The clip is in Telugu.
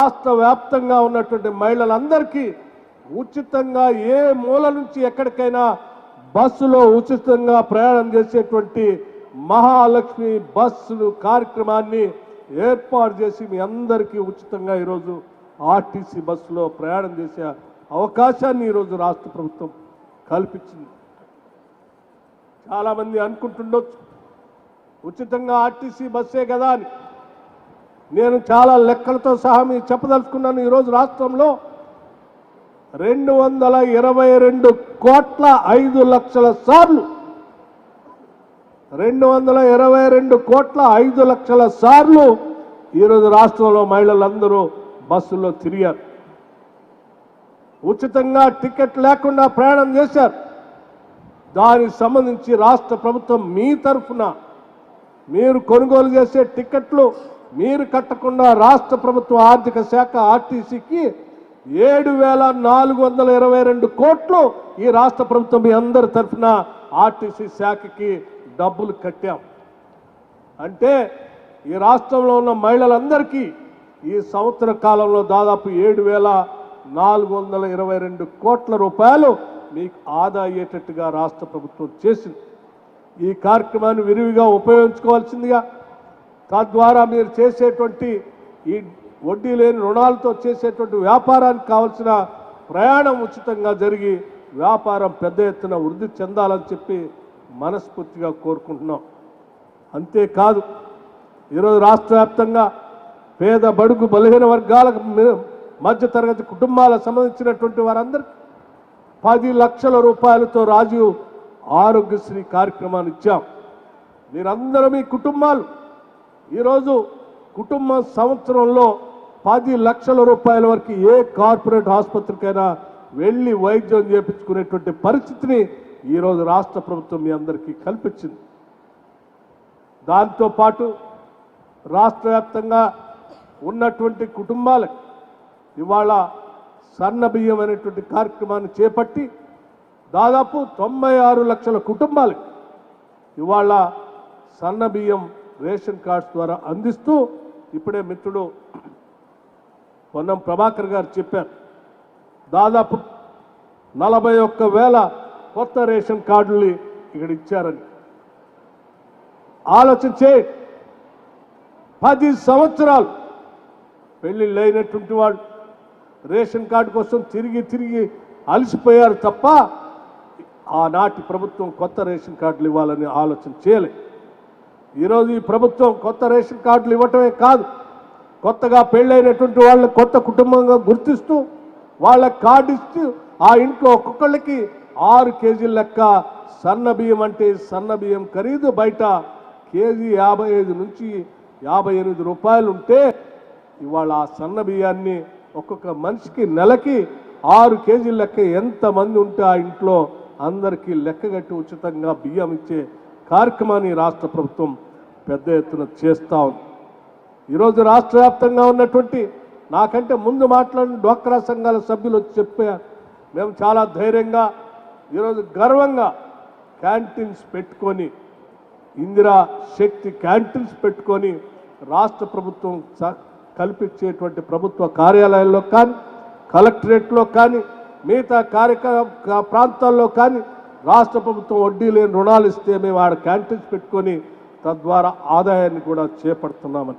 రాష్ట్ర వ్యాప్తంగా ఉన్నటువంటి మహిళలందరికీ ఉచితంగా ఏ మూల నుంచి ఎక్కడికైనా బస్సులో ఉచితంగా ప్రయాణం చేసేటువంటి మహాలక్ష్మి బస్సులు కార్యక్రమాన్ని ఏర్పాటు చేసి మీ అందరికీ ఉచితంగా ఈరోజు ఆర్టీసీ బస్సులో ప్రయాణం చేసే అవకాశాన్ని ఈరోజు రాష్ట్ర ప్రభుత్వం కల్పించింది. చాలామంది అనుకుంటుండొచ్చు ఉచితంగా ఆర్టీసీ బస్సే కదా అని. నేను చాలా లెక్కలతో సహా మీకు చెప్పదలుచుకున్నాను. ఈరోజు రాష్ట్రంలో 222 కోట్ల 5 లక్షల సార్లు 222 కోట్ల 5 లక్షల సార్లు ఈరోజు రాష్ట్రంలో మహిళలందరూ బస్సుల్లో తిరిగారు. ఉచితంగా టికెట్ లేకుండా ప్రయాణం చేశారు. దానికి సంబంధించి రాష్ట్ర ప్రభుత్వం మీ తరఫున మీరు కొనుగోలు చేసే టికెట్లు మీరు కట్టకుండా రాష్ట్ర ప్రభుత్వ ఆర్థిక శాఖ ఆర్టీసీకి 7,422 కోట్లు ఈ రాష్ట్ర ప్రభుత్వం మీ అందరి తరఫున ఆర్టీసీ శాఖకి డబ్బులు కట్టాం. అంటే ఈ రాష్ట్రంలో ఉన్న మహిళలందరికీ ఈ సంవత్సర కాలంలో దాదాపు 7,422 కోట్ల రూపాయలు మీకు ఆదా అయ్యేటట్టుగా రాష్ట్ర ప్రభుత్వం చేసింది. ఈ కార్యక్రమాన్ని విరివిగా ఉపయోగించుకోవాల్సిందిగా, తద్వారా మీరు చేసేటువంటి ఈ వడ్డీ లేని రుణాలతో చేసేటువంటి వ్యాపారానికి కావాల్సిన ప్రయాణం ఉచితంగా జరిగి వ్యాపారం పెద్ద ఎత్తున వృద్ధి చెందాలని చెప్పి మనస్ఫూర్తిగా కోరుకుంటున్నాం. అంతేకాదు ఈరోజు రాష్ట్ర వ్యాప్తంగా పేద బడుగు బలహీన వర్గాలకు మధ్యతరగతి కుటుంబాలకు సంబంధించినటువంటి వారందరికీ 10 లక్షల రూపాయలతో రాజీవ్ ఆరోగ్యశ్రీ కార్యక్రమాన్ని ఇచ్చాం. మీరందరూ మీ కుటుంబాలు ఈరోజు కుటుంబం సంవత్సరంలో 10 లక్షల రూపాయల వరకు ఏ కార్పొరేట్ ఆసుపత్రికైనా వెళ్ళి వైద్యం చేయించుకునేటువంటి పరిస్థితిని ఈరోజు రాష్ట్ర ప్రభుత్వం మీ అందరికీ కల్పించింది. దాంతోపాటు రాష్ట్ర వ్యాప్తంగా ఉన్నటువంటి కుటుంబాలకు ఇవాళ సన్న బియ్యం అనేటువంటి కార్యక్రమాన్ని చేపట్టి దాదాపు 96 లక్షల కుటుంబాలకు ఇవాళ సన్న బియ్యం రేషన్ కార్డ్స్ ద్వారా అందిస్తూ ఇప్పుడే మిత్రుడు పొన్నం ప్రభాకర్ గారు చెప్పారు, దాదాపు 41,000 కొత్త రేషన్ కార్డులు ఇక్కడ ఇచ్చారని. ఆలోచించే 10 సంవత్సరాలు పెళ్లిళ్ళు అయినటువంటి వాళ్ళు రేషన్ కార్డు కోసం తిరిగి అలసిపోయారు తప్ప ఆనాటి ప్రభుత్వం కొత్త రేషన్ కార్డులు ఇవ్వాలని ఆలోచన చేయలేదు. ఈరోజు ఈ ప్రభుత్వం కొత్త రేషన్ కార్డులు ఇవ్వటమే కాదు, కొత్తగా పెళ్ళైనటువంటి వాళ్ళని కొత్త కుటుంబంగా గుర్తిస్తూ వాళ్ళ కార్డు ఇస్తూ ఆ ఇంట్లో ఒక్కొక్కళ్ళకి 6 కేజీల లెక్క సన్న బియ్యం, అంటే సన్న బియ్యం ఖరీదు బయట కేజీ 55 నుంచి 58 రూపాయలు ఉంటే ఇవాళ ఆ సన్న బియ్యాన్ని ఒక్కొక్క మనిషికి నెలకి 6 కేజీల లెక్క ఎంతమంది ఉంటే ఆ ఇంట్లో అందరికీ లెక్కగట్టి ఉచితంగా బియ్యం ఇచ్చే కార్యక్రమాన్ని రాష్ట్ర ప్రభుత్వం పెద్ద ఎత్తున చేస్తూ ఉంది. ఈరోజు రాష్ట్ర వ్యాప్తంగా ఉన్నటువంటి నాకంటే ముందు మాట్లాడిన డ్వాక్రా సంఘాల సభ్యులు వచ్చి చెప్పారు, మేము చాలా ధైర్యంగా ఈరోజు గర్వంగా క్యాంటీన్స్ పెట్టుకొని, ఇందిరా శక్తి క్యాంటీన్స్ పెట్టుకొని రాష్ట్ర ప్రభుత్వం కల్పించేటువంటి ప్రభుత్వ కార్యాలయాల్లో కానీ, కలెక్టరేట్లో కానీ, మిగతా ప్రాంతాల్లో కానీ రాష్ట్ర ప్రభుత్వం వడ్డీ లేని రుణాలు ఇస్తే మేము ఆడ క్యాంటీన్స్ పెట్టుకొని తద్వారా ఆదాయాన్ని కూడా చేపడుతున్నామని.